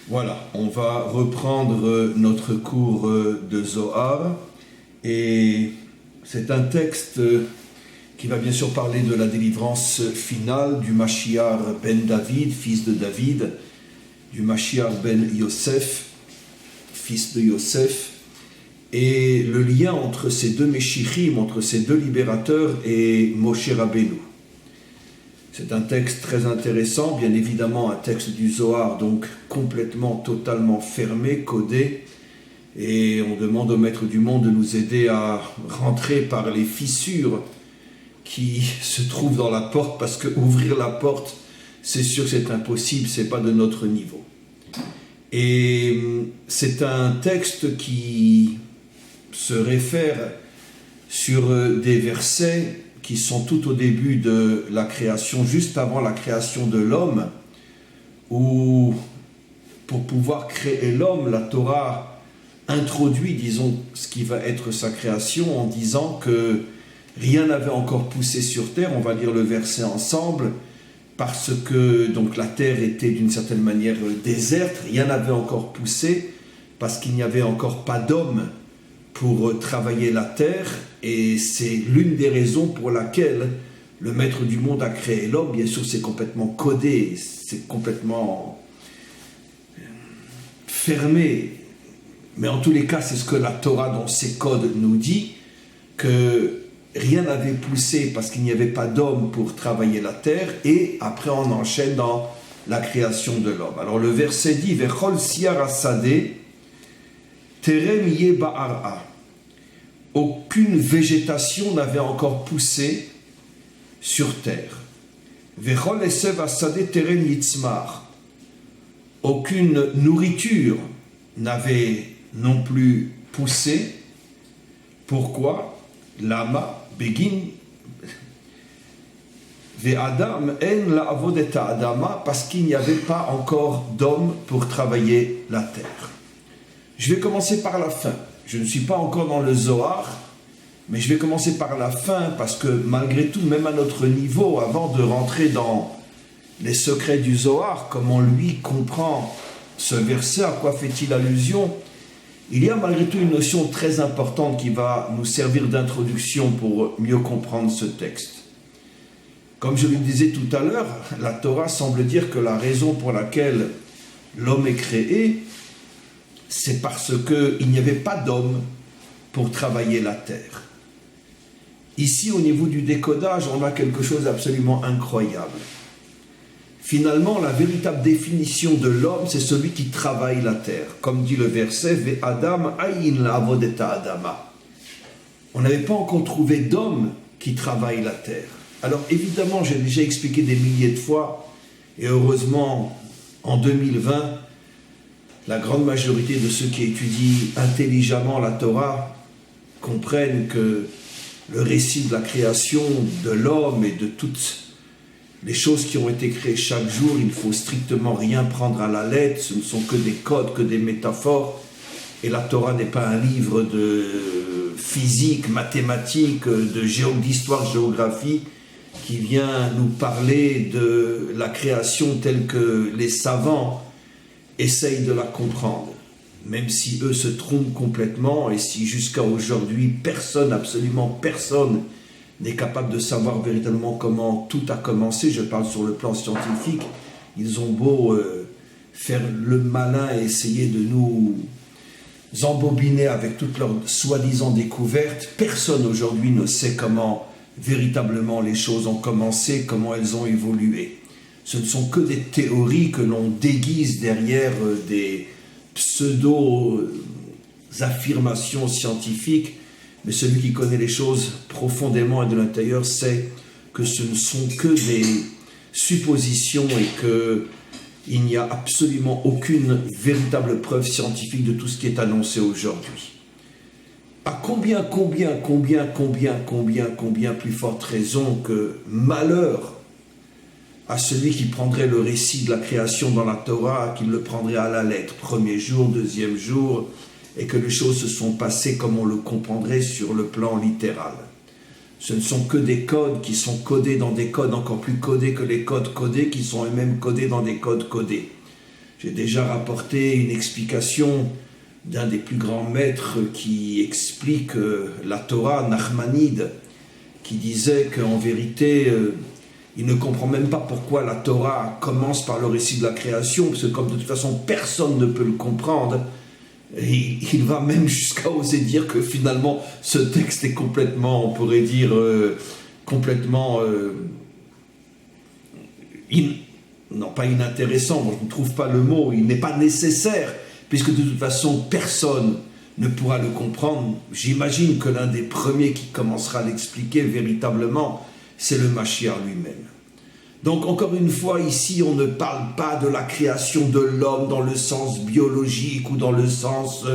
Voilà, on va reprendre notre cours de Zohar et c'est un texte qui va bien sûr parler de la délivrance finale du Mashiach ben David, fils de David, du Mashiach ben Yosef, fils de Yosef, et le lien entre ces deux Meshichim, entre ces deux libérateurs et Moshe Rabbeinu. C'est un texte très intéressant, bien évidemment un texte du Zohar, donc complètement, totalement fermé, codé, et on demande au Maître du Monde de nous aider à rentrer par les fissures qui se trouvent dans la porte, parce que ouvrir la porte, c'est sûr que c'est impossible, c'est pas de notre niveau. Et c'est un texte qui se réfère sur des versets qui sont tout au début de la création, juste avant la création de l'homme, où pour pouvoir créer l'homme, la Torah introduit, disons, ce qui va être sa création en disant que rien n'avait encore poussé sur terre. On va lire le verset ensemble, parce que donc la terre était d'une certaine manière déserte, rien n'avait encore poussé, parce qu'il n'y avait encore pas d'homme pour travailler la terre, et c'est l'une des raisons pour laquelle le Maître du Monde a créé l'homme. Bien sûr, c'est complètement codé, c'est complètement fermé, mais en tous les cas, c'est ce que la Torah dans ses codes nous dit, que rien n'avait poussé parce qu'il n'y avait pas d'homme pour travailler la terre, et après on enchaîne dans la création de l'homme. Alors le verset dit « Vechol siar hasadeh terem yeh ba'ara » Aucune végétation n'avait encore poussé sur terre. Vechol esev hasadeh terem yitzmar. Aucune nourriture n'avait non plus poussé. Pourquoi? Lama begin ve'adam en la'avod et ha'adama, parce qu'il n'y avait pas encore d'homme pour travailler la terre. Je vais commencer par la fin. Je ne suis pas encore dans le Zohar, mais je vais commencer par la fin, parce que malgré tout, même à notre niveau, avant de rentrer dans les secrets du Zohar, comment lui comprend ce verset, à quoi fait-il allusion, il y a malgré tout une notion très importante qui va nous servir d'introduction pour mieux comprendre ce texte. Comme je le disais tout à l'heure, la Torah semble dire que la raison pour laquelle l'homme est créé, c'est parce qu'il n'y avait pas d'homme pour travailler la terre. Ici, au niveau du décodage, on a quelque chose d'absolument incroyable. Finalement, la véritable définition de l'homme, c'est celui qui travaille la terre. Comme dit le verset, « Ve'adam ayin la'avod et ha'adama » On n'avait pas encore trouvé d'homme qui travaille la terre. Alors évidemment, j'ai déjà expliqué des milliers de fois, et heureusement, en 2020, la grande majorité de ceux qui étudient intelligemment la Torah comprennent que le récit de la création de l'homme et de toutes les choses qui ont été créées chaque jour, il ne faut strictement rien prendre à la lettre, ce ne sont que des codes, que des métaphores, et la Torah n'est pas un livre de physique, mathématiques, d'histoire, géographie, qui vient nous parler de la création telle que les savants essayent de la comprendre, même si eux se trompent complètement, et si jusqu'à aujourd'hui, personne, absolument personne, n'est capable de savoir véritablement comment tout a commencé. Je parle sur le plan scientifique. Ils ont beau faire le malin et essayer de nous embobiner avec toutes leurs soi-disant découvertes. Personne aujourd'hui ne sait comment véritablement les choses ont commencé, comment elles ont évolué. Ce ne sont que des théories que l'on déguise derrière des pseudo-affirmations scientifiques, mais celui qui connaît les choses profondément et de l'intérieur sait que ce ne sont que des suppositions et qu'il n'y a absolument aucune véritable preuve scientifique de tout ce qui est annoncé aujourd'hui. À combien plus forte raison que malheur à celui qui prendrait le récit de la création dans la Torah, qu'il le prendrait à la lettre, premier jour, deuxième jour, et que les choses se sont passées comme on le comprendrait sur le plan littéral. Ce ne sont que des codes qui sont codés dans des codes encore plus codés que les codes codés, qui sont eux-mêmes codés dans des codes codés. J'ai déjà rapporté une explication d'un des plus grands maîtres qui explique la Torah, Nachmanide, qui disait qu'en vérité, il ne comprend même pas pourquoi la Torah commence par le récit de la création, parce que comme de toute façon personne ne peut le comprendre, il va même jusqu'à oser dire que finalement ce texte est complètement, on pourrait dire, complètement, non pas inintéressant, je ne trouve pas le mot, il n'est pas nécessaire, puisque de toute façon personne ne pourra le comprendre. J'imagine que l'un des premiers qui commencera à l'expliquer véritablement, c'est le Mashiach lui-même. Donc encore une fois, ici, on ne parle pas de la création de l'homme dans le sens biologique ou dans le sens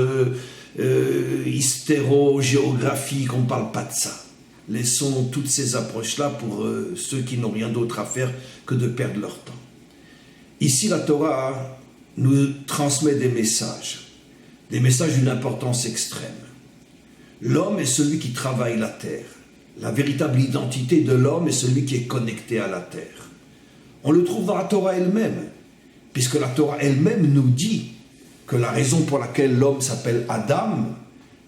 hystéro-géographique, on ne parle pas de ça. Laissons toutes ces approches-là pour ceux qui n'ont rien d'autre à faire que de perdre leur temps. Ici, la Torah nous transmet des messages d'une importance extrême. L'homme est celui qui travaille la terre. La véritable identité de l'homme est celui qui est connecté à la terre. On le trouve dans la Torah elle-même, puisque la Torah elle-même nous dit que la raison pour laquelle l'homme s'appelle Adam,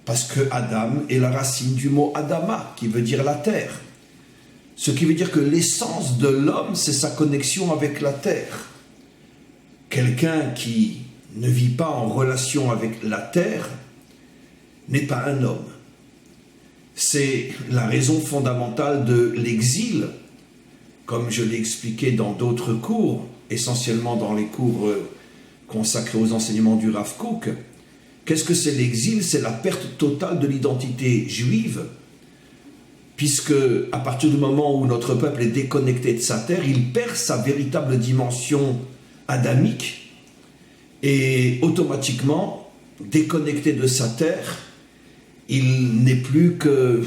parce que Adam est la racine du mot Adama, qui veut dire la terre. Ce qui veut dire que l'essence de l'homme, c'est sa connexion avec la terre. Quelqu'un qui ne vit pas en relation avec la terre n'est pas un homme. C'est la raison fondamentale de l'exil, comme je l'ai expliqué dans d'autres cours, essentiellement dans les cours consacrés aux enseignements du Rav Kook. Qu'est-ce que c'est l'exil? C'est la perte totale de l'identité juive, puisque à partir du moment où notre peuple est déconnecté de sa terre, il perd sa véritable dimension adamique et automatiquement, déconnecté de sa terre, il n'est plus que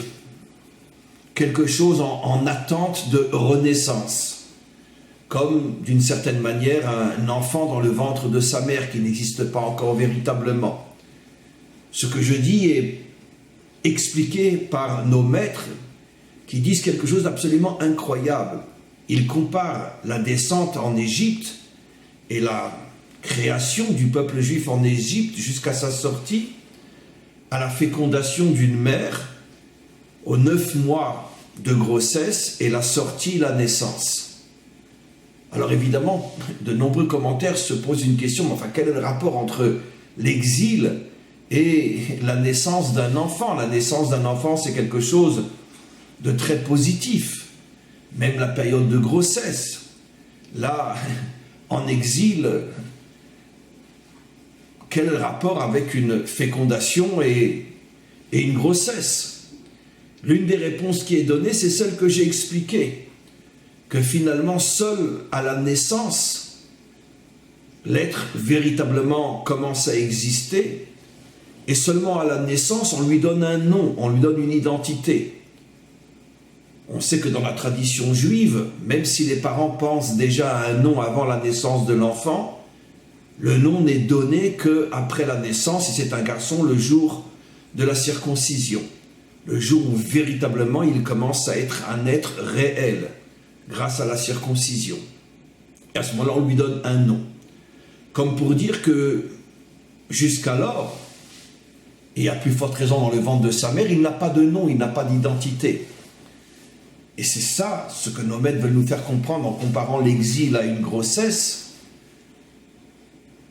quelque chose en attente de renaissance, comme d'une certaine manière un enfant dans le ventre de sa mère qui n'existe pas encore véritablement. Ce que je dis est expliqué par nos maîtres qui disent quelque chose d'absolument incroyable. Ils comparent la descente en Égypte et la création du peuple juif en Égypte jusqu'à sa sortie à la fécondation d'une mère aux 9 mois de grossesse et la sortie, la naissance. Alors évidemment, de nombreux commentaires se posent une question, mais enfin quel est le rapport entre l'exil et la naissance d'un enfant? La naissance d'un enfant, c'est quelque chose de très positif. Même la période de grossesse. Là, en exil, quel est le rapport avec une fécondation et une grossesse? L'une des réponses qui est donnée, c'est celle que j'ai expliquée, que finalement, seul à la naissance, l'être véritablement commence à exister, et seulement à la naissance, on lui donne un nom, on lui donne une identité. On sait que dans la tradition juive, même si les parents pensent déjà à un nom avant la naissance de l'enfant, le nom n'est donné qu'après la naissance, et c'est un garçon, le jour de la circoncision. Le jour où véritablement il commence à être un être réel, grâce à la circoncision. Et à ce moment-là, on lui donne un nom. Comme pour dire que jusqu'alors, et à plus forte raison dans le ventre de sa mère, il n'a pas de nom, il n'a pas d'identité. Et c'est ça ce que nos maîtres veulent nous faire comprendre en comparant l'exil à une grossesse.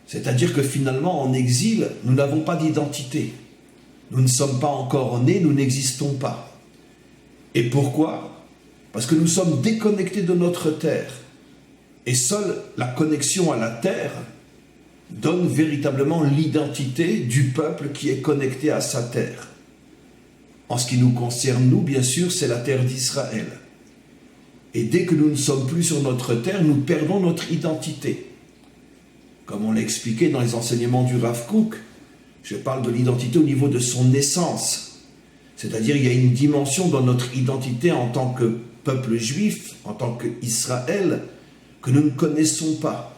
C'est-à-dire que finalement, en exil, nous n'avons pas d'identité. Nous ne sommes pas encore nés, nous n'existons pas. Et pourquoi? Parce que nous sommes déconnectés de notre terre. Et seule la connexion à la terre donne véritablement l'identité du peuple qui est connecté à sa terre. En ce qui nous concerne, nous, bien sûr, c'est la terre d'Israël. Et dès que nous ne sommes plus sur notre terre, nous perdons notre identité. Comme on l'a expliqué dans les enseignements du Rav Kook, je parle de l'identité au niveau de son essence. C'est-à-dire, il y a une dimension dans notre identité en tant que peuple juif, en tant qu'Israël, que nous ne connaissons pas.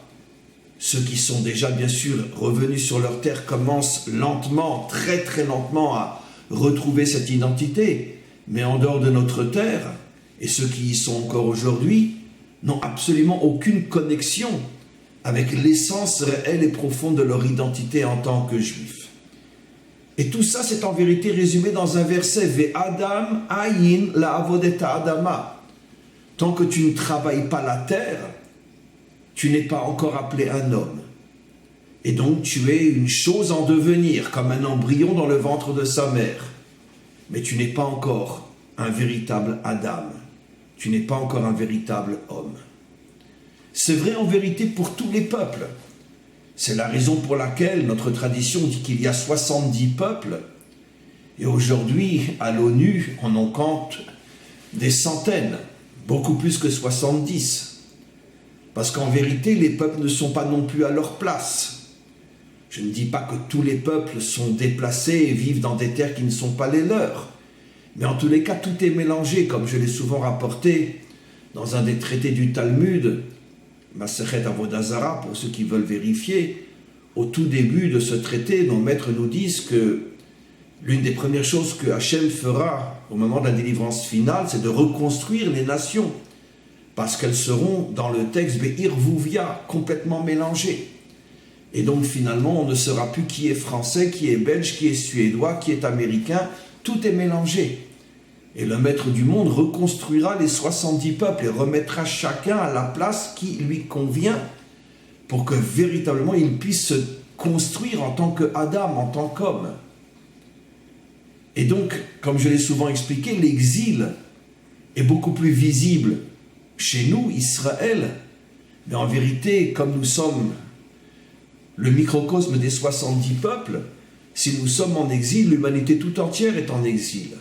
Ceux qui sont déjà, bien sûr, revenus sur leur terre commencent lentement, très très lentement à retrouver cette identité. Mais en dehors de notre terre, et ceux qui y sont encore aujourd'hui, n'ont absolument aucune connexion avec l'essence réelle et profonde de leur identité en tant que juifs. Et tout ça, c'est en vérité résumé dans un verset, « Ve'adam ayin la'avodeta adama ». Tant que tu ne travailles pas la terre, tu n'es pas encore appelé un homme. Et donc tu es une chose en devenir, comme un embryon dans le ventre de sa mère. Mais tu n'es pas encore un véritable Adam. Tu n'es pas encore un véritable homme. C'est vrai en vérité pour tous les peuples. C'est la raison pour laquelle notre tradition dit qu'il y a 70 peuples. Et aujourd'hui, à l'ONU, on en compte des centaines, beaucoup plus que 70. Parce qu'en vérité, les peuples ne sont pas non plus à leur place. Je ne dis pas que tous les peuples sont déplacés et vivent dans des terres qui ne sont pas les leurs. Mais en tous les cas, tout est mélangé, comme je l'ai souvent rapporté dans un des traités du Talmud, Masechet Avodah Zara, pour ceux qui veulent vérifier. Au tout début de ce traité, nos maîtres nous disent que l'une des premières choses que Hachem fera au moment de la délivrance finale, c'est de reconstruire les nations. Parce qu'elles seront, dans le texte, Be'irvouvia, complètement mélangées. Et donc finalement, on ne saura plus qui est français, qui est belge, qui est suédois, qui est américain. Tout est mélangé. Et le maître du monde reconstruira les 70 peuples et remettra chacun à la place qui lui convient pour que véritablement il puisse se construire en tant qu'Adam, en tant qu'homme. Et donc, comme je l'ai souvent expliqué, l'exil est beaucoup plus visible chez nous, Israël, mais en vérité, comme nous sommes le microcosme des 70 peuples, si nous sommes en exil, l'humanité tout entière est en exil.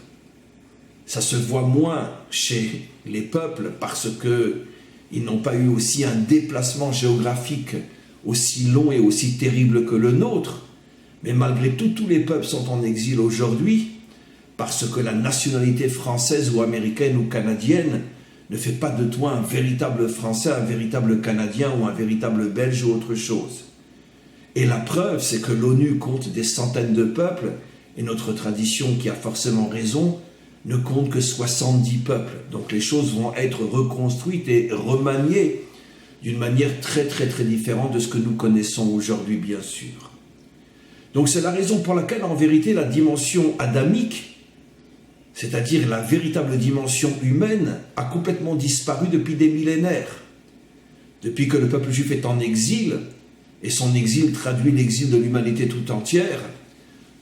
Ça se voit moins chez les peuples parce qu'ils n'ont pas eu aussi un déplacement géographique aussi long et aussi terrible que le nôtre, mais malgré tout, tous les peuples sont en exil aujourd'hui parce que la nationalité française ou américaine ou canadienne ne fait pas de toi un véritable Français, un véritable Canadien ou un véritable Belge ou autre chose. Et la preuve, c'est que l'ONU compte des centaines de peuples, et notre tradition, qui a forcément raison, ne compte que 70 peuples. Donc les choses vont être reconstruites et remaniées d'une manière très très très différente de ce que nous connaissons aujourd'hui, bien sûr. Donc c'est la raison pour laquelle, en vérité, la dimension adamique, c'est-à-dire la véritable dimension humaine, a complètement disparu depuis des millénaires. Depuis que le peuple juif est en exil, et son exil traduit l'exil de l'humanité tout entière,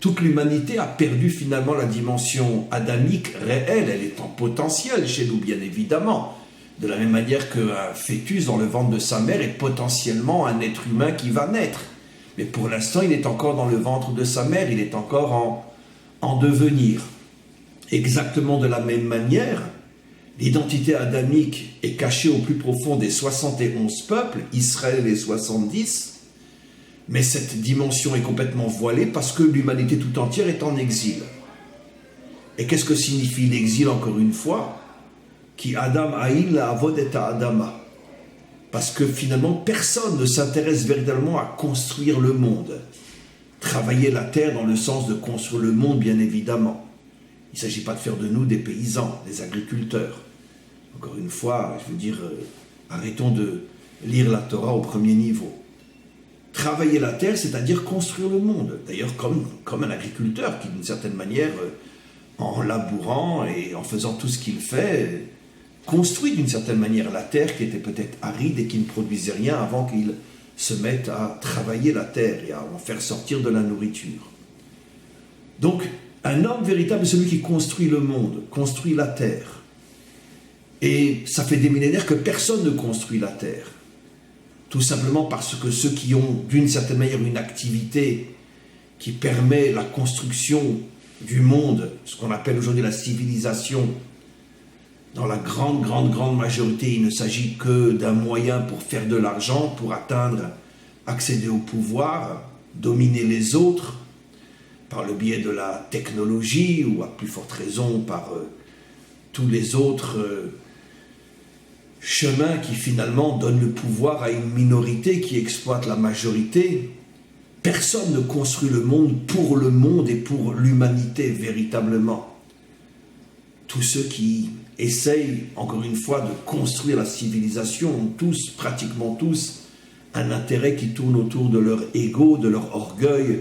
toute l'humanité a perdu finalement la dimension adamique réelle. Elle est en potentiel chez nous, bien évidemment. De la même manière qu'un fœtus dans le ventre de sa mère est potentiellement un être humain qui va naître. Mais pour l'instant, il est encore dans le ventre de sa mère, il est encore en devenir. Exactement de la même manière, l'identité adamique est cachée au plus profond des 71 peuples, Israël les 70, mais cette dimension est complètement voilée parce que l'humanité tout entière est en exil. Et qu'est-ce que signifie l'exil, encore une fois? Qui Adam Aïl Avod et Adama. Parce que finalement, personne ne s'intéresse véritablement à construire le monde. Travailler la terre dans le sens de construire le monde, bien évidemment. Il ne s'agit pas de faire de nous des paysans, des agriculteurs. Encore une fois, je veux dire, arrêtons de lire la Torah au premier niveau. Travailler la terre, c'est-à-dire construire le monde. D'ailleurs, comme un agriculteur qui, d'une certaine manière, en labourant et en faisant tout ce qu'il fait, construit d'une certaine manière la terre qui était peut-être aride et qui ne produisait rien avant qu'il se mette à travailler la terre et à en faire sortir de la nourriture. Donc, un homme véritable est celui qui construit le monde, construit la terre. Et ça fait des millénaires que personne ne construit la terre. Tout simplement parce que ceux qui ont, d'une certaine manière, une activité qui permet la construction du monde, ce qu'on appelle aujourd'hui la civilisation, dans la grande majorité, il ne s'agit que d'un moyen pour faire de l'argent, pour accéder au pouvoir, dominer les autres, par le biais de la technologie, ou à plus forte raison par tous les autres chemins qui finalement donnent le pouvoir à une minorité qui exploite la majorité. Personne ne construit le monde et pour l'humanité véritablement. Tous ceux qui essayent, encore une fois, de construire la civilisation ont tous, pratiquement tous, un intérêt qui tourne autour de leur ego, de leur orgueil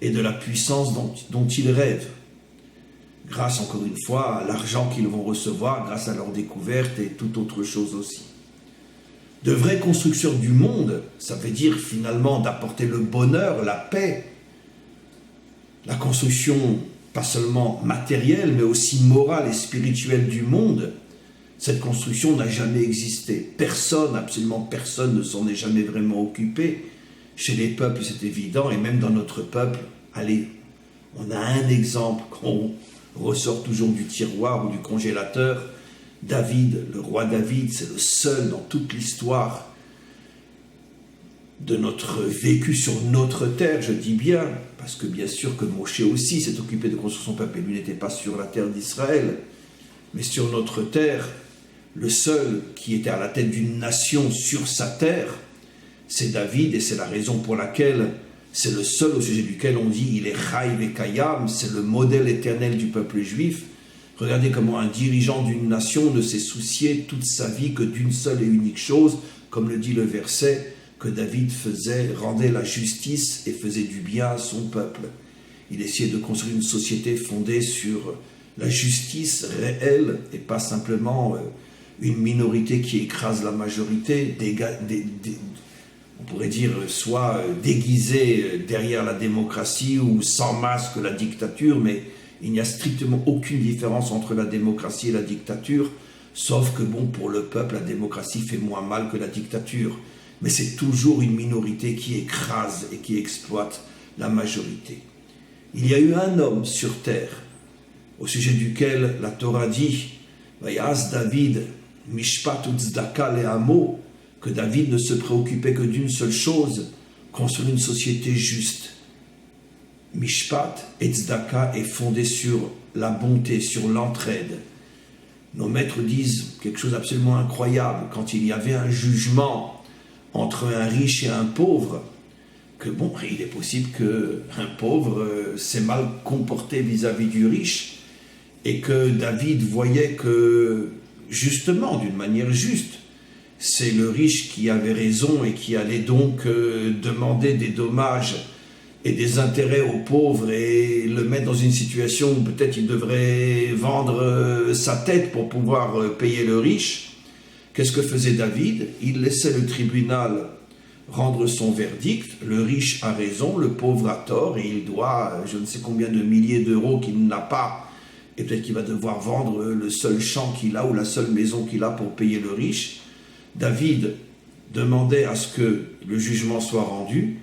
et de la puissance dont ils rêvent. Grâce, encore une fois, à l'argent qu'ils vont recevoir, grâce à leur découverte et toute autre chose aussi. De vrais constructeurs du monde, ça veut dire finalement d'apporter le bonheur, la paix, la construction pas seulement matérielle, mais aussi morale et spirituelle du monde. Cette construction n'a jamais existé. Personne, absolument personne ne s'en est jamais vraiment occupé. Chez les peuples, c'est évident, et même dans notre peuple, allez, on a un exemple qu'on ressort toujours du tiroir ou du congélateur. David, le roi David, c'est le seul dans toute l'histoire de notre vécu sur notre terre, je dis bien, parce que bien sûr que Moshe aussi s'est occupé de construire son peuple, et lui n'était pas sur la terre d'Israël, mais sur notre terre, le seul qui était à la tête d'une nation sur sa terre, c'est David, et c'est la raison pour laquelle c'est le seul au sujet duquel on dit il est Chaï Vekayam, c'est le modèle éternel du peuple juif. Regardez comment un dirigeant d'une nation ne s'est soucié toute sa vie que d'une seule et unique chose, comme le dit le verset, que David rendait la justice et faisait du bien à son peuple. Il essayait de construire une société fondée sur la justice réelle et pas simplement une minorité qui écrase la majorité, on pourrait dire soit déguisée derrière la démocratie ou sans masque la dictature, mais il n'y a strictement aucune différence entre la démocratie et la dictature, sauf que bon, pour le peuple, la démocratie fait moins mal que la dictature. Mais c'est toujours une minorité qui écrase et qui exploite la majorité. Il y a eu un homme sur terre, au sujet duquel la Torah dit « Vayas David, mishpat utzdaka le'amo » que David ne se préoccupait que d'une seule chose, construire une société juste. Mishpat et tzedaka est fondé sur la bonté, sur l'entraide. Nos maîtres disent quelque chose d'absolument incroyable. Quand il y avait un jugement entre un riche et un pauvre, que bon, il est possible qu'un pauvre s'est mal comporté vis-à-vis du riche et que David voyait que, justement, d'une manière juste, c'est le riche qui avait raison et qui allait donc demander des dommages et des intérêts aux pauvres et le mettre dans une situation où peut-être il devrait vendre sa tête pour pouvoir payer le riche. Qu'est-ce que faisait David? Il laissait le tribunal rendre son verdict. Le riche a raison, le pauvre a tort et il doit je ne sais combien de milliers d'euros qu'il n'a pas. Et peut-être qu'il va devoir vendre le seul champ qu'il a ou la seule maison qu'il a pour payer le riche. David demandait à ce que le jugement soit rendu.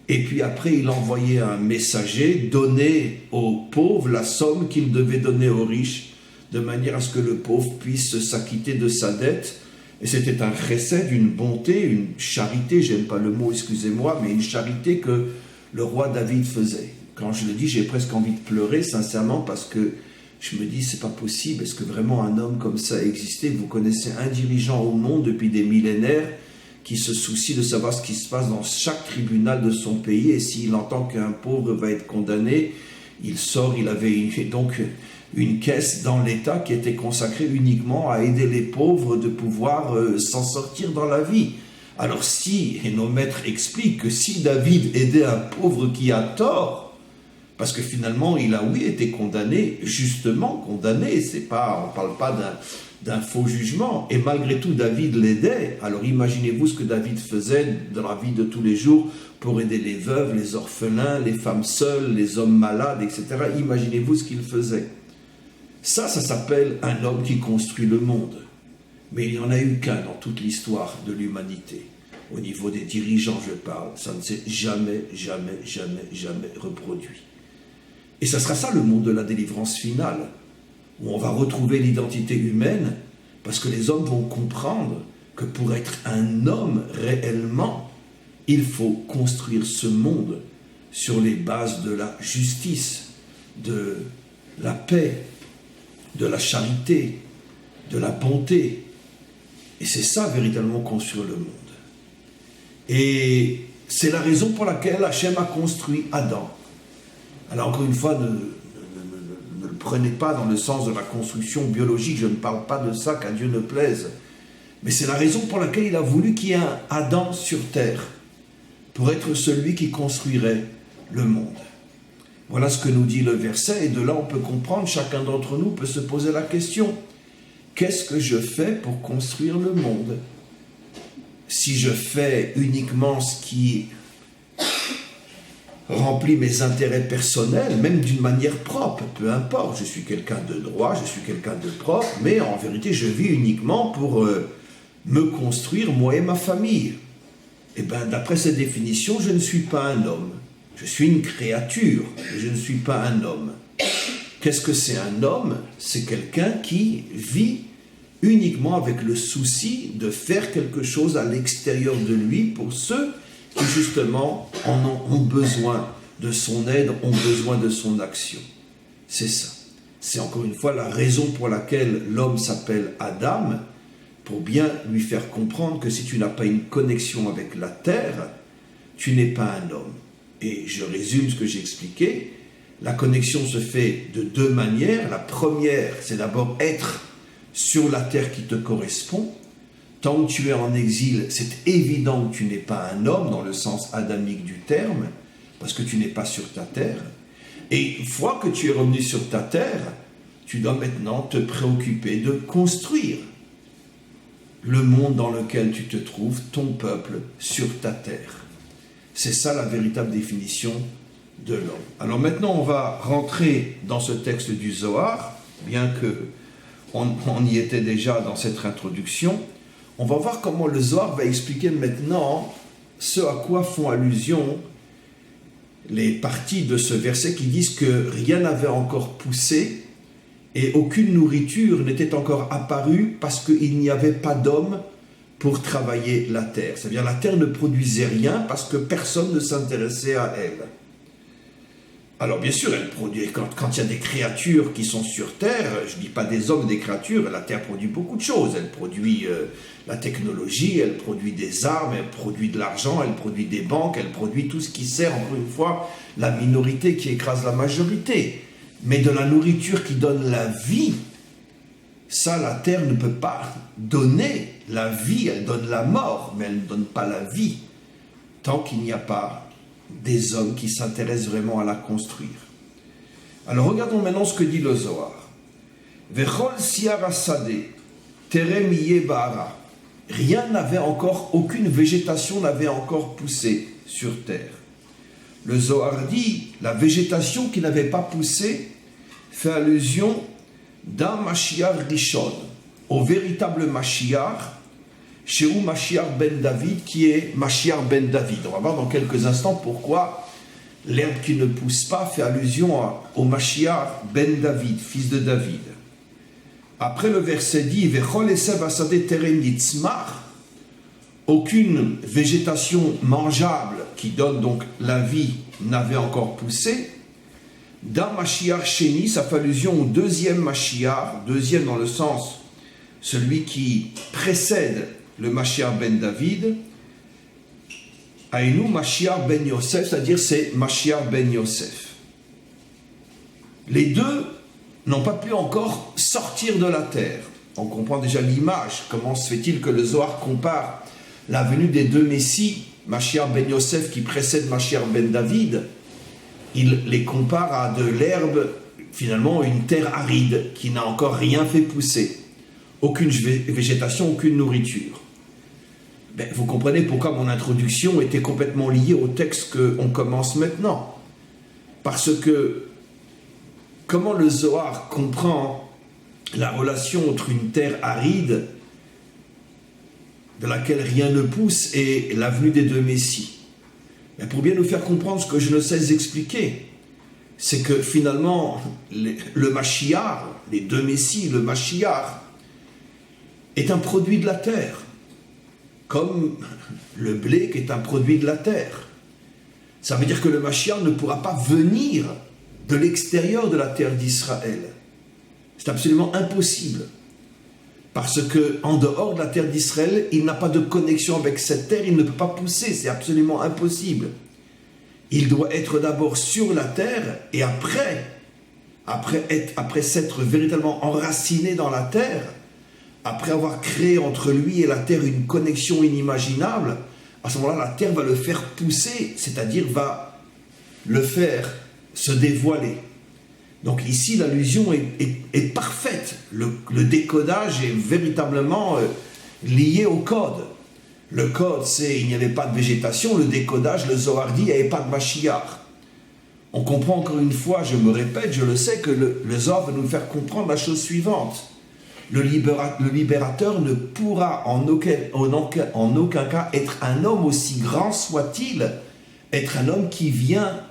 Et puis après, il envoyait un messager donner aux pauvres la somme qu'il devait donner aux riches, de manière à ce que le pauvre puisse s'acquitter de sa dette. Et c'était un chesed, une bonté, une charité, j'aime pas le mot, excusez-moi, mais une charité que le roi David faisait. Quand je le dis, j'ai presque envie de pleurer, sincèrement, parce que je me dis, c'est pas possible, est-ce que vraiment un homme comme ça existait? Vous connaissez un dirigeant au monde depuis des millénaires qui se soucie de savoir ce qui se passe dans chaque tribunal de son pays, et s'il entend qu'un pauvre va être condamné, il sort, il avait donc une caisse dans l'État qui était consacrée uniquement à aider les pauvres de pouvoir s'en sortir dans la vie. Alors si, et nos maîtres expliquent que si David aidait un pauvre qui a tort, parce que finalement il a oui été condamné, justement condamné, c'est pas, on parle pas d'un faux jugement, et malgré tout David l'aidait. Alors imaginez-vous ce que David faisait dans la vie de tous les jours pour aider les veuves, les orphelins, les femmes seules, les hommes malades, etc. Imaginez-vous ce qu'il faisait. Ça s'appelle un homme qui construit le monde. Mais il n'y en a eu qu'un dans toute l'histoire de l'humanité. Au niveau des dirigeants, je parle, ça ne s'est jamais reproduit. Et ça sera ça le monde de la délivrance finale, où on va retrouver l'identité humaine, parce que les hommes vont comprendre que pour être un homme réellement, il faut construire ce monde sur les bases de la justice, de la paix, de la charité, de la bonté. Et c'est ça véritablement construire le monde. Et c'est la raison pour laquelle Hachem a construit Adam. Alors encore une fois, ne le prenez pas dans le sens de la construction biologique, je ne parle pas de ça, qu'à Dieu ne plaise. Mais c'est la raison pour laquelle il a voulu qu'il y ait un Adam sur terre. pour être celui qui construirait le monde. Voilà ce que nous dit le verset, et de là on peut comprendre, chacun d'entre nous peut se poser la question, qu'est-ce que je fais pour construire le monde? Si je fais uniquement ce qui remplit mes intérêts personnels, même d'une manière propre, peu importe, je suis quelqu'un de droit, je suis quelqu'un de propre, mais en vérité je vis uniquement pour me construire, moi et ma famille. Eh bien, d'après cette définition, je ne suis pas un homme. Je suis une créature, mais je ne suis pas un homme. Qu'est-ce que c'est un homme? C'est quelqu'un qui vit uniquement avec le souci de faire quelque chose à l'extérieur de lui pour ceux qui, justement, ont besoin de son aide, ont besoin de son action. C'est ça. C'est encore une fois la raison pour laquelle l'homme s'appelle Adam, pour bien lui faire comprendre que si tu n'as pas une connexion avec la terre, tu n'es pas un homme. Et je résume ce que j'ai expliqué. La connexion se fait de deux manières. La première, c'est d'abord être sur la terre qui te correspond. Tant que tu es en exil, c'est évident que tu n'es pas un homme dans le sens adamique du terme, parce que tu n'es pas sur ta terre. Et une fois que tu es revenu sur ta terre, tu dois maintenant te préoccuper de construire le monde dans lequel tu te trouves, ton peuple, sur ta terre. C'est ça la véritable définition de l'homme. Alors maintenant, on va rentrer dans ce texte du Zohar, bien qu'on y était déjà dans cette introduction. On va voir comment le Zohar va expliquer maintenant ce à quoi font allusion les parties de ce verset qui disent que rien n'avait encore poussé et aucune nourriture n'était encore apparue parce qu'il n'y avait pas d'homme pour travailler la terre. C'est-à-dire la terre ne produisait rien parce que personne ne s'intéressait à elle. Alors bien sûr, elle produit, quand il y a des créatures qui sont sur terre, je ne dis pas des hommes, des créatures, la terre produit beaucoup de choses. Elle produit la technologie, elle produit des armes, elle produit de l'argent, elle produit des banques, elle produit tout ce qui sert, encore une fois, la minorité qui écrase la majorité. Mais de la nourriture qui donne la vie, ça, la terre ne peut pas donner la vie, elle donne la mort, mais elle ne donne pas la vie, tant qu'il n'y a pas des hommes qui s'intéressent vraiment à la construire. Alors regardons maintenant ce que dit le Zohar. Vechol siar hasadeh, terem yeh ba'ara. Rien n'avait encore, aucune végétation n'avait encore poussé sur terre. Le Zohar dit, la végétation qui n'avait pas poussé fait allusion d'un Mashiach Rishon, au véritable Mashiach, Shehu Mashiach ben David, qui est Mashiach ben David. On va voir dans quelques instants pourquoi l'herbe qui ne pousse pas fait allusion au Mashiach ben David, fils de David. Après le verset dit, Vechol esev hasadeh terem yitzmach, aucune végétation mangeable qui donne donc la vie n'avait encore poussé. D'un Mashiach Sheni, ça fait allusion au deuxième Mashiach, deuxième dans le sens, celui qui précède le Mashiach ben David, Aïnou Mashiach ben Yosef, c'est-à-dire c'est Mashiach ben Yosef. Les deux n'ont pas pu encore sortir de la terre. On comprend déjà l'image. Comment se fait-il que le Zohar compare la venue des deux Messies, Mashiach ben Yosef qui précède Mashiach ben David, il les compare à de l'herbe, finalement une terre aride qui n'a encore rien fait pousser. Aucune végétation, aucune nourriture. Vous comprenez pourquoi mon introduction était complètement liée au texte qu'on commence maintenant. Parce que comment le Zohar comprend la relation entre une terre aride de laquelle rien ne pousse et la venue des deux Messies. Mais pour bien nous faire comprendre ce que je ne sais expliquer, c'est que finalement, le Mashiach, les deux Messies, le Mashiach, est un produit de la terre, comme le blé qui est un produit de la terre. Ça veut dire que le Mashiach ne pourra pas venir de l'extérieur de la terre d'Israël. C'est absolument impossible. Parce qu'en dehors de la terre d'Israël, il n'a pas de connexion avec cette terre, il ne peut pas pousser, c'est absolument impossible. Il doit être d'abord sur la terre et après s'être véritablement enraciné dans la terre, après avoir créé entre lui et la terre une connexion inimaginable, à ce moment-là, la terre va le faire pousser, c'est-à-dire va le faire se dévoiler. Donc ici, l'allusion est parfaite. Le décodage est véritablement lié au code. Le code, c'est il n'y avait pas de végétation. Le décodage, le Zohar dit, il n'y avait pas de Mashiach. On comprend encore une fois, je me répète, je le sais, que le Zohar va nous faire comprendre la chose suivante. Le libérateur ne pourra en aucun cas être un homme aussi grand soit-il, être un homme qui vient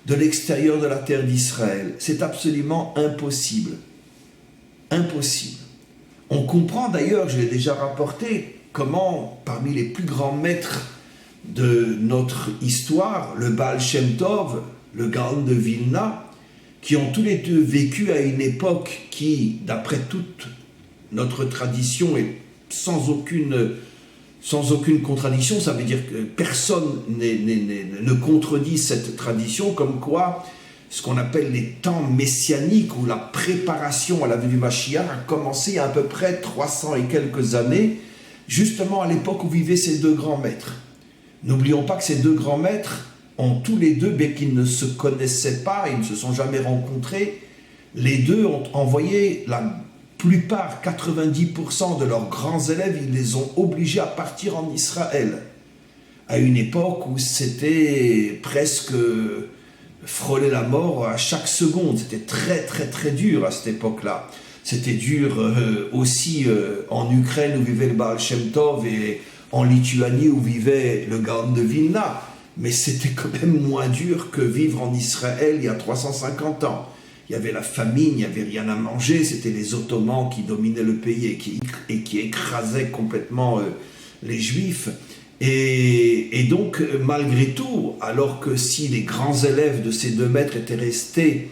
de l'extérieur de la terre d'Israël. C'est absolument impossible. Impossible. On comprend d'ailleurs, je l'ai déjà rapporté, comment parmi les plus grands maîtres de notre histoire, le Baal Shem Tov, le Gaon de Vilna, qui ont tous les deux vécu à une époque qui, d'après toute notre tradition, est sans aucune contradiction, ça veut dire que personne ne contredit cette tradition, comme quoi ce qu'on appelle les temps messianiques ou la préparation à la venue du Mashiach a commencé il y a à peu près 300 et quelques années, justement à l'époque où vivaient ces deux grands maîtres. N'oublions pas que ces deux grands maîtres ont tous les deux, bien qu'ils ne se connaissaient pas, ils ne se sont jamais rencontrés, les deux ont envoyé la plupart, 90% de leurs grands élèves, ils les ont obligés à partir en Israël, à une époque où c'était presque frôler la mort à chaque seconde. C'était très très très dur à cette époque-là. C'était dur aussi en Ukraine où vivait le Baal Shem Tov et en Lituanie où vivait le Gaon de Vilna. Mais c'était quand même moins dur que vivre en Israël il y a 350 ans. Il y avait la famine, il n'y avait rien à manger, c'était les Ottomans qui dominaient le pays et qui écrasaient complètement les Juifs. Et donc, malgré tout, alors que si les grands élèves de ces deux maîtres étaient restés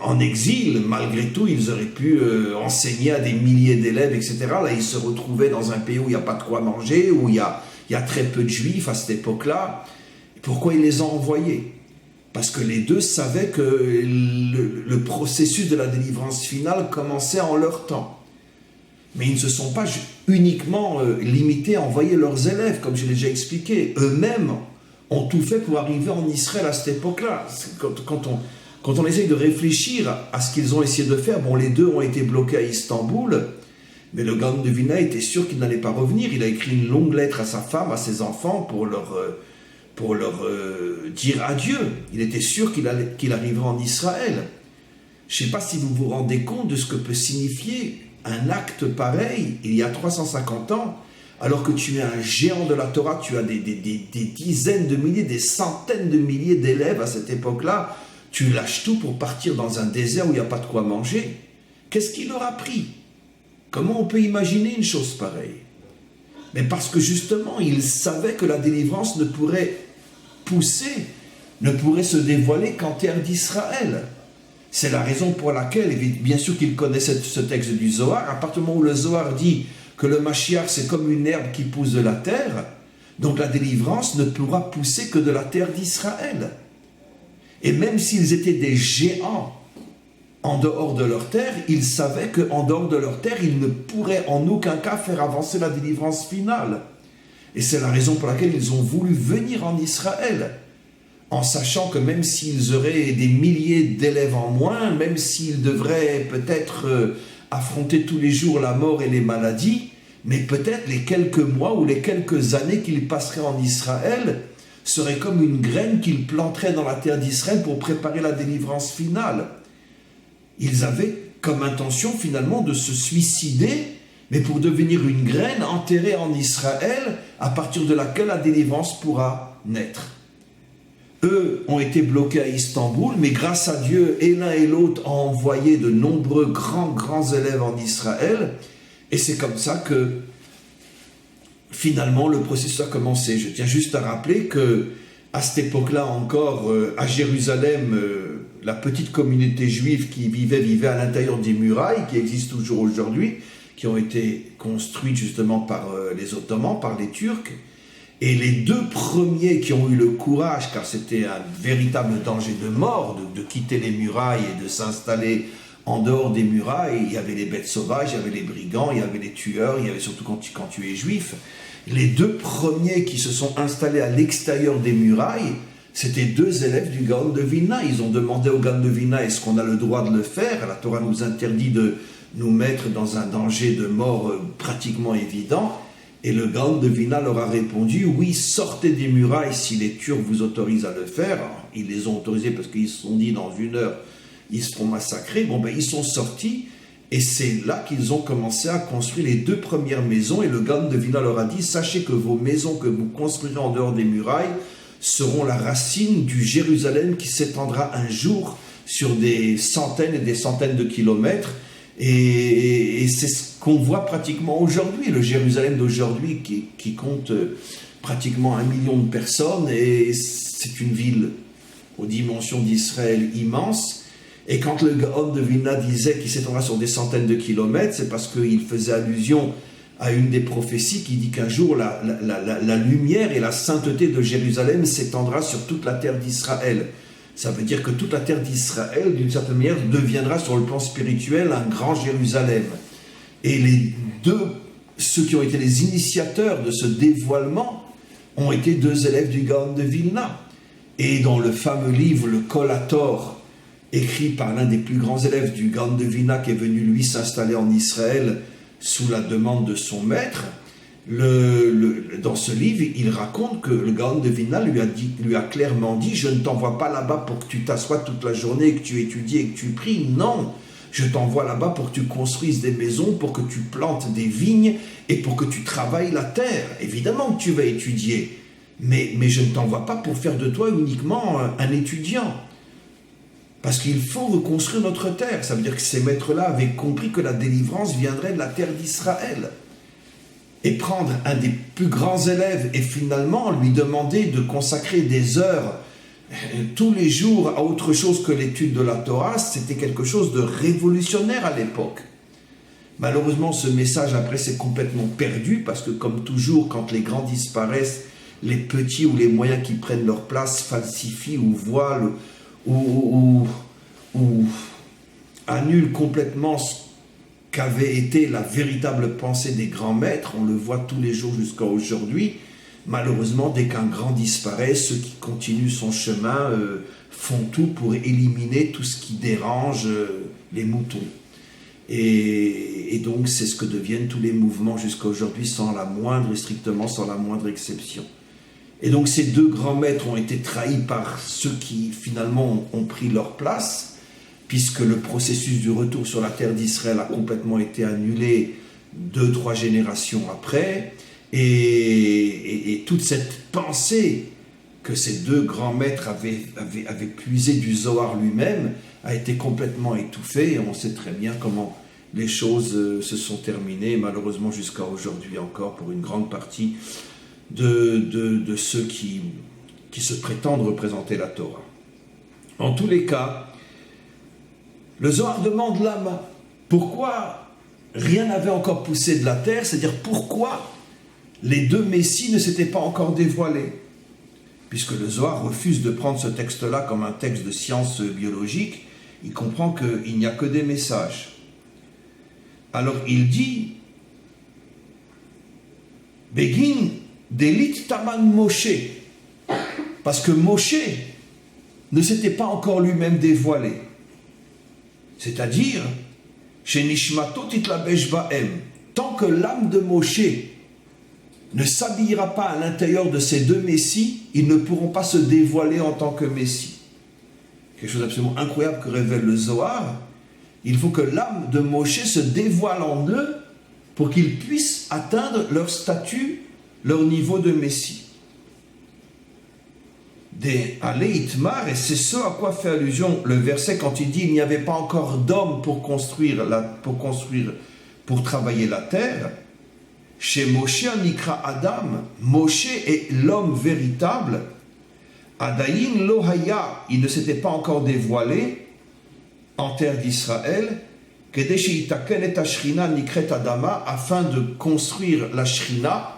en exil, malgré tout, ils auraient pu enseigner à des milliers d'élèves, etc. Là, ils se retrouvaient dans un pays où il n'y a pas de quoi manger, où il y a très peu de Juifs à cette époque-là. Pourquoi ils les ont envoyés? Parce que les deux savaient que le processus de la délivrance finale commençait en leur temps. Mais ils ne se sont pas uniquement limités à envoyer leurs élèves, comme je l'ai déjà expliqué. Eux-mêmes ont tout fait pour arriver en Israël à cette époque-là. Quand on essaye de réfléchir à ce qu'ils ont essayé de faire, bon, les deux ont été bloqués à Istanbul, mais le Gaon de Vilna était sûr qu'il n'allait pas revenir. Il a écrit une longue lettre à sa femme, à ses enfants, pour leur dire adieu. Il était sûr qu'il arriverait en Israël. Je ne sais pas si vous vous rendez compte de ce que peut signifier un acte pareil, il y a 350 ans, alors que tu es un géant de la Torah, tu as des dizaines de milliers, des centaines de milliers d'élèves à cette époque-là, tu lâches tout pour partir dans un désert où il n'y a pas de quoi manger. Qu'est-ce qu'il leur a pris? Comment on peut imaginer une chose pareille? Mais parce que justement, ils savaient que la délivrance ne pourrait pousser, ne pourrait se dévoiler qu'en terre d'Israël. C'est la raison pour laquelle, et bien sûr qu'ils connaissaient ce texte du Zohar, à partir du moment où le Zohar dit que le Mashiach c'est comme une herbe qui pousse de la terre, donc la délivrance ne pourra pousser que de la terre d'Israël. Et même s'ils étaient des géants en dehors de leur terre, ils savaient qu'en dehors de leur terre, ils ne pourraient en aucun cas faire avancer la délivrance finale. Et c'est la raison pour laquelle ils ont voulu venir en Israël, en sachant que même s'ils auraient des milliers d'élèves en moins, même s'ils devraient peut-être affronter tous les jours la mort et les maladies, mais peut-être les quelques mois ou les quelques années qu'ils passeraient en Israël seraient comme une graine qu'ils planteraient dans la terre d'Israël pour préparer la délivrance finale. Ils avaient comme intention finalement de se suicider, mais pour devenir une graine enterrée en Israël, à partir de laquelle la délivrance pourra naître. Eux ont été bloqués à Istanbul, mais grâce à Dieu, et l'un et l'autre ont envoyé de nombreux grands élèves en Israël, et c'est comme ça que finalement le processus a commencé. Je tiens juste à rappeler que à cette époque-là encore, à Jérusalem, la petite communauté juive qui vivait à l'intérieur des murailles, qui existent toujours aujourd'hui, qui ont été construites justement par les Ottomans, par les Turcs. Et les deux premiers qui ont eu le courage, car c'était un véritable danger de mort, de quitter les murailles et de s'installer en dehors des murailles, il y avait les bêtes sauvages, il y avait les brigands, il y avait les tueurs, il y avait surtout quand tu es juif. Les deux premiers qui se sont installés à l'extérieur des murailles, c'était deux élèves du Gaon de Vilna. Ils ont demandé au Gaon de Vilna, est-ce qu'on a le droit de le faire? La Torah nous interdit de nous mettre dans un danger de mort pratiquement évident. Et le Gaon de Vilna leur a répondu, oui, sortez des murailles si les Turcs vous autorisent à le faire. Alors, ils les ont autorisés parce qu'ils se sont dit, dans 1 heure, ils seront massacrés. Ils sont sortis. Et c'est là qu'ils ont commencé à construire les 2 premières maisons. Et le Gaon de Vilna leur a dit, sachez que vos maisons que vous construirez en dehors des murailles seront la racine du Jérusalem qui s'étendra un jour sur des centaines et des centaines de kilomètres. Et c'est ce qu'on voit pratiquement aujourd'hui. Le Jérusalem d'aujourd'hui qui compte pratiquement 1 million de personnes. Et c'est une ville aux dimensions d'Israël immense. Et quand le Gaon de Vilna disait qu'il s'étendra sur des centaines de kilomètres, c'est parce qu'il faisait allusion à une des prophéties qui dit qu'un jour la lumière et la sainteté de Jérusalem s'étendra sur toute la terre d'Israël. Ça veut dire que toute la terre d'Israël, d'une certaine manière, deviendra sur le plan spirituel un grand Jérusalem. Et ceux qui ont été les initiateurs de ce dévoilement ont été 2 élèves du Gaon de Vilna. Et dans le fameux livre, le Kol HaTor, écrit par l'un des plus grands élèves du Gaon de Vilna qui est venu lui s'installer en Israël sous la demande de son maître, dans ce livre, il raconte que le Gaon de Vilna lui a clairement dit « Je ne t'envoie pas là-bas pour que tu t'assoies toute la journée, que tu étudies et que tu pries. Non, je t'envoie là-bas pour que tu construises des maisons, pour que tu plantes des vignes et pour que tu travailles la terre. Évidemment que tu vas étudier, mais je ne t'envoie pas pour faire de toi uniquement un étudiant. » Parce qu'il faut reconstruire notre terre. Ça veut dire que ces maîtres-là avaient compris que la délivrance viendrait de la terre d'Israël. Et prendre un des plus grands élèves et finalement lui demander de consacrer des heures tous les jours à autre chose que l'étude de la Torah, c'était quelque chose de révolutionnaire à l'époque. Malheureusement, ce message après s'est complètement perdu parce que comme toujours, quand les grands disparaissent, les petits ou les moyens qui prennent leur place falsifient ou voilent ou annule complètement ce qu'avait été la véritable pensée des grands maîtres. On le voit tous les jours jusqu'à aujourd'hui. Malheureusement, dès qu'un grand disparaît, ceux qui continuent son chemin font tout pour éliminer tout ce qui dérange les moutons. Et donc, c'est ce que deviennent tous les mouvements jusqu'à aujourd'hui, strictement sans la moindre exception. Et donc ces 2 grands maîtres ont été trahis par ceux qui finalement ont pris leur place, puisque le processus du retour sur la terre d'Israël a complètement été annulé 2-3 générations après, et toute cette pensée que ces 2 grands maîtres avaient puisé du Zohar lui-même a été complètement étouffée, et on sait très bien comment les choses se sont terminées, malheureusement jusqu'à aujourd'hui encore pour une grande partie de ceux qui se prétendent représenter la Torah. En tous les cas, le Zohar demande l'âme. Pourquoi rien n'avait encore poussé de la terre? C'est-à-dire pourquoi les 2 messies ne s'étaient pas encore dévoilés? Puisque le Zohar refuse de prendre ce texte-là comme un texte de science biologique, il comprend qu'il n'y a que des messages. Alors il dit Begin Delit Taman Moshe, parce que Moshe ne s'était pas encore lui-même dévoilé. C'est-à-dire, chez Nishmato Titlabesh Baem, tant que l'âme de Moshe ne s'habillera pas à l'intérieur de ces 2 messies, ils ne pourront pas se dévoiler en tant que messie. Quelque chose d'absolument incroyable que révèle le Zohar. Il faut que l'âme de Moshe se dévoile en eux pour qu'ils puissent atteindre leur statut, leur niveau de Messie. Des Alé Itmar, et c'est ce à quoi fait allusion le verset quand il dit il n'y avait pas encore d'homme pour travailler la terre. Chez Moshe Nikra Adam, Moshe est l'homme véritable. Adayin Lohaya, il ne s'était pas encore dévoilé en terre d'Israël. Afin de construire la Shrina,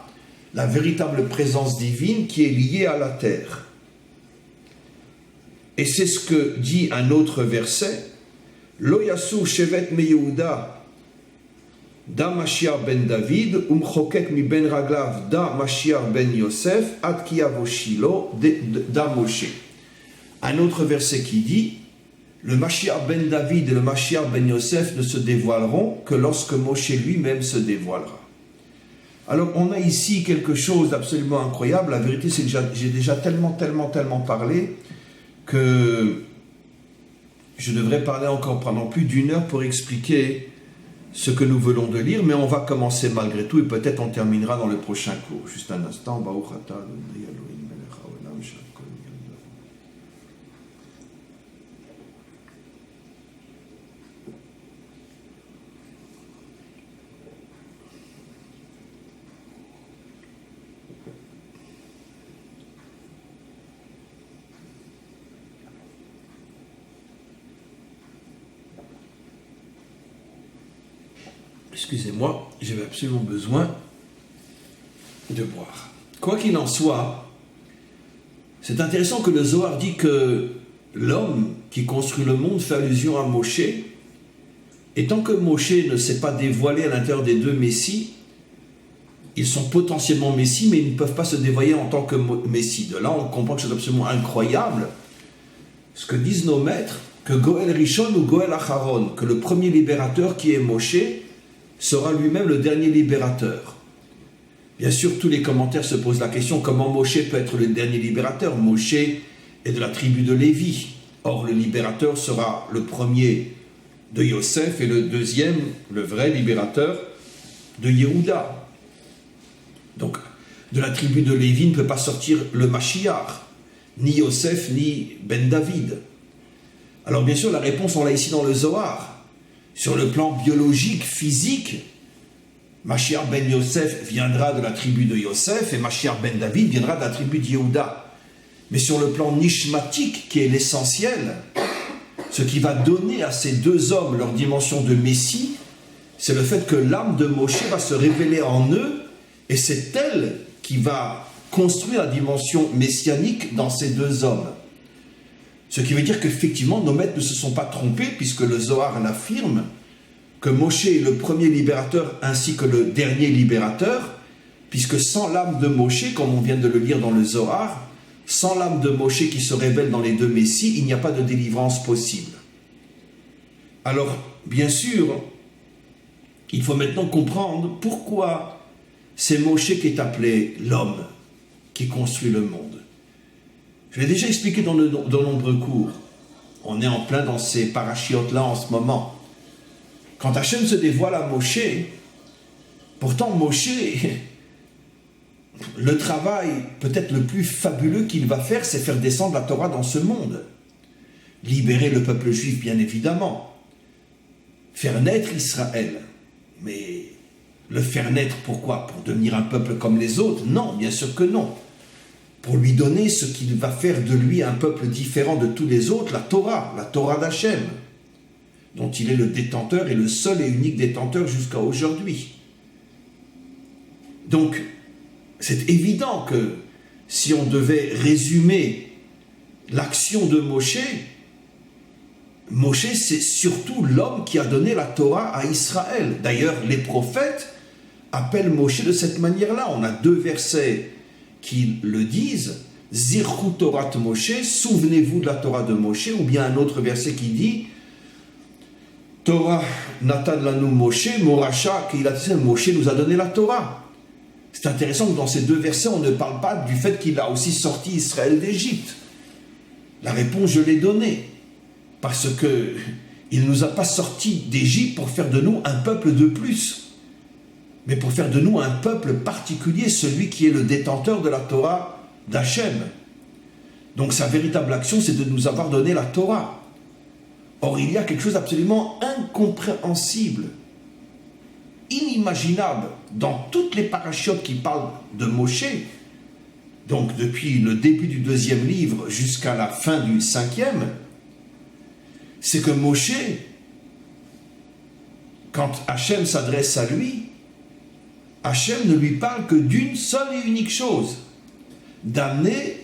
la véritable présence divine qui est liée à la terre. Et c'est ce que dit un autre verset, Lo yasu shevet me Yehuda da Mashiach ben David umchokek mi ben raglav da Mashiach ben Yosef ad ki yavo Shilo da Moshe. Un autre verset qui dit le Mashiach ben David et le Mashiach ben Yosef ne se dévoileront que lorsque Moshe lui-même se dévoilera. Alors on a ici quelque chose d'absolument incroyable. La vérité c'est que j'ai déjà tellement parlé que je devrais parler encore pendant plus d'une heure pour expliquer ce que nous venons de lire, mais on va commencer malgré tout et peut-être on terminera dans le prochain cours. Juste un instant. Excusez-moi, j'avais absolument besoin de boire. Quoi qu'il en soit, c'est intéressant que le Zohar dit que l'homme qui construit le monde fait allusion à Moshe. Et tant que Moshe ne s'est pas dévoilé à l'intérieur des deux Messies, ils sont potentiellement Messies, mais ils ne peuvent pas se dévoiler en tant que Messie. De là, on comprend que c'est absolument incroyable ce que disent nos maîtres, que Goël Rishon ou Goël Acharon, que le premier libérateur qui est Moshe, sera lui-même le dernier libérateur. Bien sûr, tous les commentaires se posent la question comment Moshe peut être le dernier libérateur. Moshe est de la tribu de Lévi. Or, le libérateur sera le premier de Yosef et le deuxième, le vrai libérateur, de Yehuda. Donc, de la tribu de Lévi ne peut pas sortir le Mashiach, ni Yosef, ni Ben David. Alors, bien sûr, la réponse, on l'a ici dans le Zohar. Sur le plan biologique, physique, Mashiach ben Yosef viendra de la tribu de Yosef et Mashiach ben David viendra de la tribu de Yehuda. Mais sur le plan nishmatique, qui est l'essentiel, ce qui va donner à ces deux hommes leur dimension de Messie, c'est le fait que l'âme de Moshe va se révéler en eux et c'est elle qui va construire la dimension messianique dans ces deux hommes. Ce qui veut dire qu'effectivement, nos maîtres ne se sont pas trompés, puisque le Zohar l'affirme, que Moshe est le premier libérateur ainsi que le dernier libérateur, puisque sans l'âme de Moshe, comme on vient de le lire dans le Zohar, sans l'âme de Moshe qui se révèle dans les deux Messies, il n'y a pas de délivrance possible. Alors, bien sûr, il faut maintenant comprendre pourquoi c'est Moshe qui est appelé l'homme qui construit le monde. Je l'ai déjà expliqué dans de nombreux cours. On est en plein dans ces parachiotes-là en ce moment. Quand Hachem se dévoile à Moshe, pourtant Moshe, le travail peut-être le plus fabuleux qu'il va faire, c'est faire descendre la Torah dans ce monde. Libérer le peuple juif, bien évidemment. Faire naître Israël. Mais le faire naître, pourquoi? Pour devenir un peuple comme les autres? Non, bien sûr que non. Pour lui donner ce qu'il va faire de lui un peuple différent de tous les autres, la Torah d'Hachem, dont il est le détenteur et le seul et unique détenteur jusqu'à aujourd'hui. Donc, c'est évident que si on devait résumer l'action de Moshe, Moshe c'est surtout l'homme qui a donné la Torah à Israël. D'ailleurs, les prophètes appellent Moshe de cette manière-là. On a deux versets qui le disent, Zirchu Torat Moshe, souvenez-vous de la Torah de Moshe, ou bien un autre verset qui dit, Torah Natan lanu Moshe, Moracha, Moshe nous a donné la Torah. C'est intéressant que dans ces deux versets, on ne parle pas du fait qu'il a aussi sorti Israël d'Égypte. La réponse, je l'ai donnée, parce que il ne nous a pas sortis d'Égypte pour faire de nous un peuple de plus, mais pour faire de nous un peuple particulier, celui qui est le détenteur de la Torah d'Hachem. Donc sa véritable action, c'est de nous avoir donné la Torah. Or, il y a quelque chose d'absolument incompréhensible, inimaginable, dans toutes les parachiotes qui parlent de Moshe, donc depuis le début du 2e livre jusqu'à la fin du 5e, c'est que Moshe, quand Hachem s'adresse à lui, Hachem ne lui parle que d'une seule et unique chose, d'amener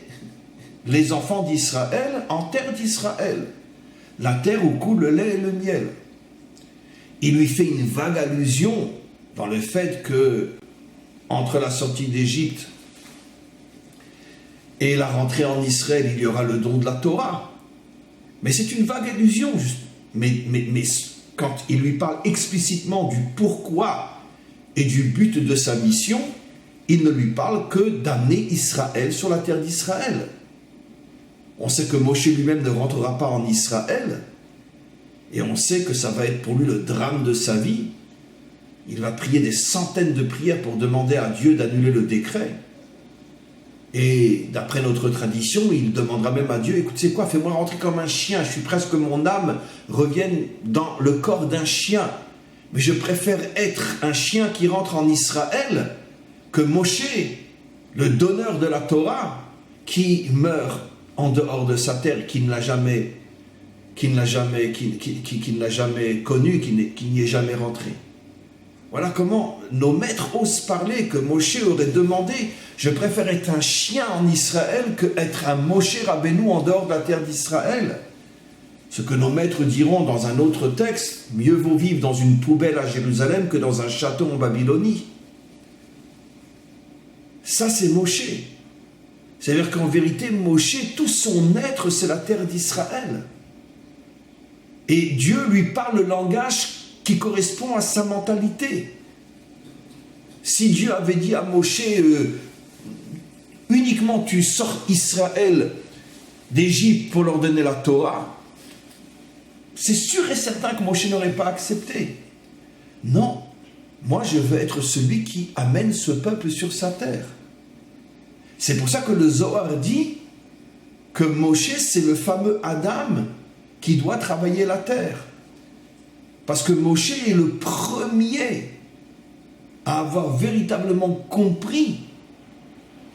les enfants d'Israël en terre d'Israël. la terre où coule le lait et le miel. Il lui fait une vague allusion dans le fait que, entre la sortie d'Égypte et la rentrée en Israël, il y aura le don de la Torah. Mais c'est une vague allusion. Mais quand il lui parle explicitement du pourquoi et du but de sa mission, il ne lui parle que d'amener Israël sur la terre d'Israël. On sait que Moshe lui-même ne rentrera pas en Israël, et on sait que ça va être pour lui le drame de sa vie. Il va prier des centaines de prières pour demander à Dieu d'annuler le décret. Et d'après notre tradition, il demandera même à Dieu, écoute, c'est quoi, fais-moi rentrer comme un chien, je suis presque que mon âme revienne dans le corps d'un chien. Mais je préfère être un chien qui rentre en Israël que Moshe, le donneur de la Torah, qui meurt en dehors de sa terre, qui ne l'a jamais connu, qui n'y est jamais rentré. Voilà comment nos maîtres osent parler, que Moshe aurait demandé « Je préfère être un chien en Israël que être un Moshe Rabbeinu en dehors de la terre d'Israël. » Ce que nos maîtres diront dans un autre texte, « Mieux vaut vivre dans une poubelle à Jérusalem que dans un château en Babylonie. » Ça, c'est Moshe. C'est-à-dire qu'en vérité, Moshe, tout son être, c'est la terre d'Israël. Et Dieu lui parle le langage qui correspond à sa mentalité. Si Dieu avait dit à Moshe, uniquement tu sors Israël d'Égypte pour leur donner la Torah, c'est sûr et certain que Moshe n'aurait pas accepté. Non, moi je veux être celui qui amène ce peuple sur sa terre. C'est pour ça que le Zohar dit que Moshe, c'est le fameux Adam qui doit travailler la terre. Parce que Moshe est le premier à avoir véritablement compris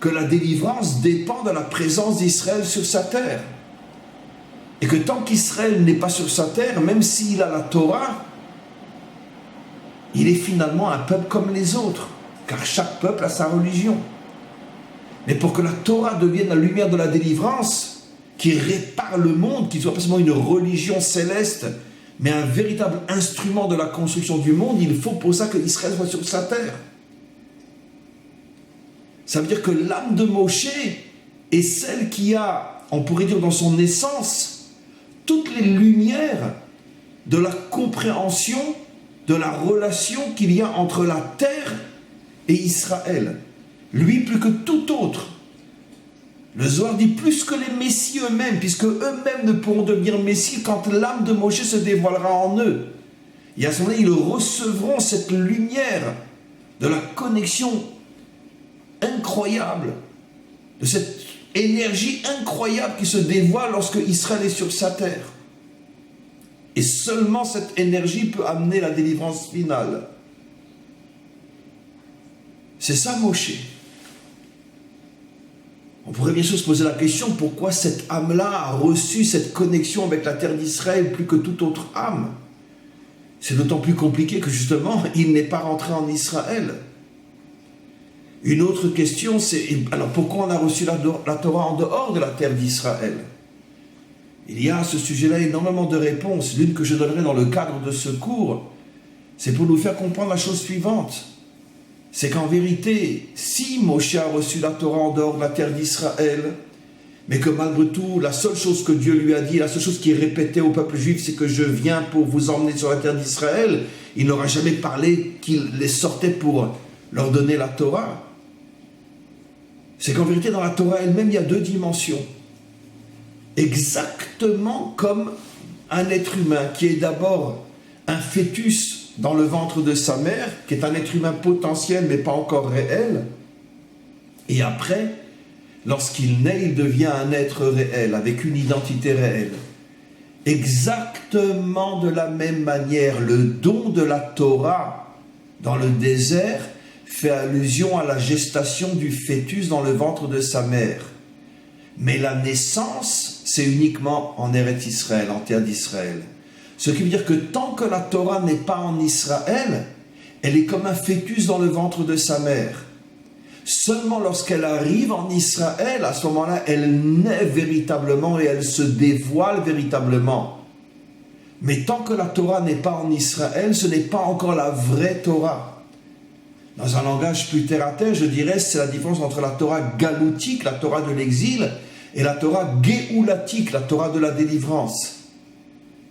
que la délivrance dépend de la présence d'Israël sur sa terre. Et que tant qu'Israël n'est pas sur sa terre, même s'il a la Torah, il est finalement un peuple comme les autres, car chaque peuple a sa religion. Mais pour que la Torah devienne la lumière de la délivrance, qui répare le monde, qui soit pas seulement une religion céleste, mais un véritable instrument de la construction du monde, il faut pour ça que Israël soit sur sa terre. Ça veut dire que l'âme de Moshe est celle qui a, on pourrait dire dans son essence, toutes les lumières de la compréhension de la relation qu'il y a entre la terre et Israël. Lui plus que tout autre. Le Zohar dit plus que les messies eux-mêmes, puisque eux-mêmes ne pourront devenir messies quand l'âme de Moshe se dévoilera en eux. Et à ce moment-là, ils recevront cette lumière de la connexion incroyable, de cette énergie incroyable qui se dévoile lorsque Israël est sur sa terre. Et seulement cette énergie peut amener la délivrance finale. C'est ça Moshe. On pourrait bien sûr se poser la question, pourquoi cette âme-là a reçu cette connexion avec la terre d'Israël plus que toute autre âme? C'est d'autant plus compliqué que justement, il n'est pas rentré en Israël. Une autre question, c'est, alors pourquoi on a reçu la Torah en dehors de la terre d'Israël? Il y a à ce sujet-là énormément de réponses. L'une que je donnerai dans le cadre de ce cours, c'est pour nous faire comprendre la chose suivante. C'est qu'en vérité, si Moshe a reçu la Torah en dehors de la terre d'Israël, mais que malgré tout, la seule chose que Dieu lui a dit, la seule chose qui est répétée au peuple juif, c'est que je viens pour vous emmener sur la terre d'Israël, il n'aura jamais parlé qu'il les sortait pour leur donner la Torah. C'est qu'en vérité, dans la Torah elle-même, il y a deux dimensions. Exactement comme un être humain qui est d'abord un fœtus dans le ventre de sa mère, qui est un être humain potentiel mais pas encore réel, et après, lorsqu'il naît, il devient un être réel, avec une identité réelle. Exactement de la même manière, le don de la Torah dans le désert fait allusion à la gestation du fœtus dans le ventre de sa mère. Mais la naissance, c'est uniquement en Eretz Israël, en terre d'Israël. Ce qui veut dire que tant que la Torah n'est pas en Israël, elle est comme un fœtus dans le ventre de sa mère. Seulement lorsqu'elle arrive en Israël, à ce moment-là, elle naît véritablement et elle se dévoile véritablement. Mais tant que la Torah n'est pas en Israël, ce n'est pas encore la vraie Torah. Dans un langage plus terre à terre, je dirais c'est la différence entre la Torah galoutique, la Torah de l'exil, et la Torah géoulatique, la Torah de la délivrance.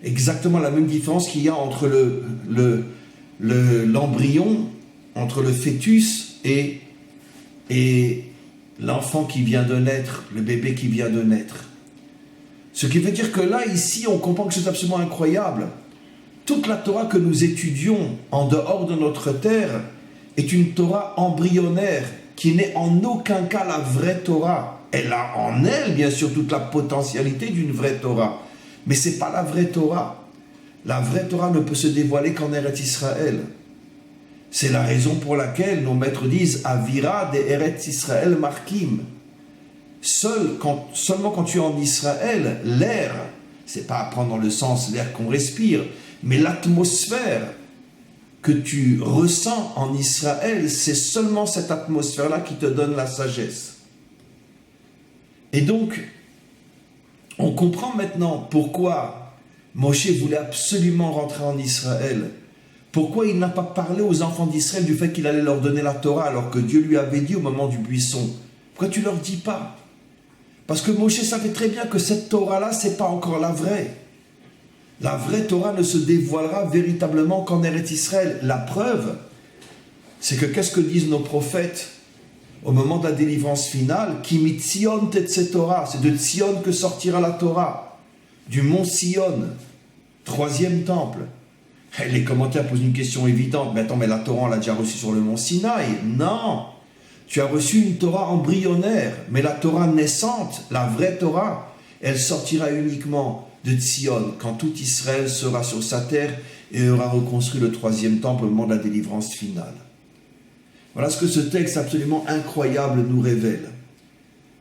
Exactement la même différence qu'il y a entre l'embryon, entre le fœtus et l'enfant qui vient de naître, le bébé qui vient de naître. Ce qui veut dire que là, ici, on comprend que c'est absolument incroyable. Toute la Torah que nous étudions en dehors de notre terre est une Torah embryonnaire qui n'est en aucun cas la vraie Torah. Elle a en elle, bien sûr, toute la potentialité d'une vraie Torah. Mais ce n'est pas la vraie Torah. La vraie Torah ne peut se dévoiler qu'en Eretz Israël. C'est la raison pour laquelle nos maîtres disent « Avira de Eretz Israël markim ». Seulement quand tu es en Israël, l'air, c'est pas à prendre dans le sens l'air qu'on respire, mais l'atmosphère que tu ressens en Israël, c'est seulement cette atmosphère-là qui te donne la sagesse. Et donc, on comprend maintenant pourquoi Moshe voulait absolument rentrer en Israël. Pourquoi il n'a pas parlé aux enfants d'Israël du fait qu'il allait leur donner la Torah alors que Dieu lui avait dit au moment du buisson. Pourquoi tu ne leur dis pas? Parce que Moshe savait très bien que cette Torah-là, ce n'est pas encore la vraie. La vraie Torah ne se dévoilera véritablement qu'en Eretz Israël. La preuve, c'est que qu'est-ce que disent nos prophètes au moment de la délivrance finale? Ki mi Tzion tetze Torah, c'est de Tzion que sortira la Torah, du mont Sion, 3e temple. Et les commentaires posent une question évidente, mais attends, mais la Torah on l'a déjà reçue sur le mont Sinaï. Non, tu as reçu une Torah embryonnaire, mais la Torah naissante, la vraie Torah, elle sortira uniquement de Tzion, quand tout Israël sera sur sa terre et aura reconstruit le 3e temple au moment de la délivrance finale. Voilà ce que ce texte absolument incroyable nous révèle.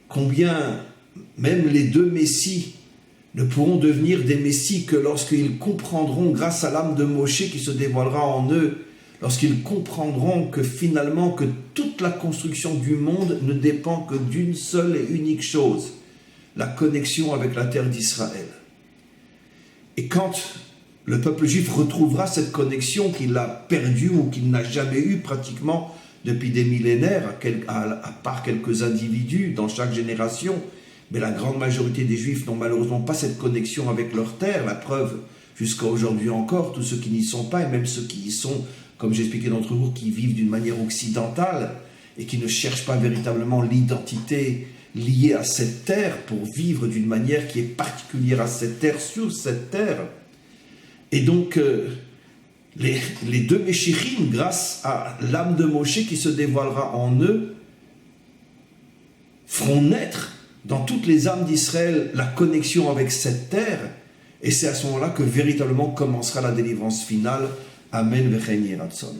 Combien même les deux Messies ne pourront devenir des Messies que lorsqu'ils comprendront, grâce à l'âme de Moshe qui se dévoilera en eux, lorsqu'ils comprendront que finalement que toute la construction du monde ne dépend que d'une seule et unique chose, la connexion avec la terre d'Israël. Et quand le peuple juif retrouvera cette connexion qu'il a perdue ou qu'il n'a jamais eue pratiquement depuis des millénaires, à part quelques individus dans chaque génération, mais la grande majorité des juifs n'ont malheureusement pas cette connexion avec leur terre. La preuve, jusqu'à aujourd'hui encore, tous ceux qui n'y sont pas, et même ceux qui y sont, comme j'expliquais dans l'autre cours, qui vivent d'une manière occidentale et qui ne cherchent pas véritablement l'identité liée à cette terre pour vivre d'une manière qui est particulière à cette terre, sur cette terre. Et donc, les deux Meshichim, grâce à l'âme de Moshe qui se dévoilera en eux, feront naître dans toutes les âmes d'Israël la connexion avec cette terre, et c'est à ce moment-là que véritablement commencera la délivrance finale. Amen v'chen yeh ratzon.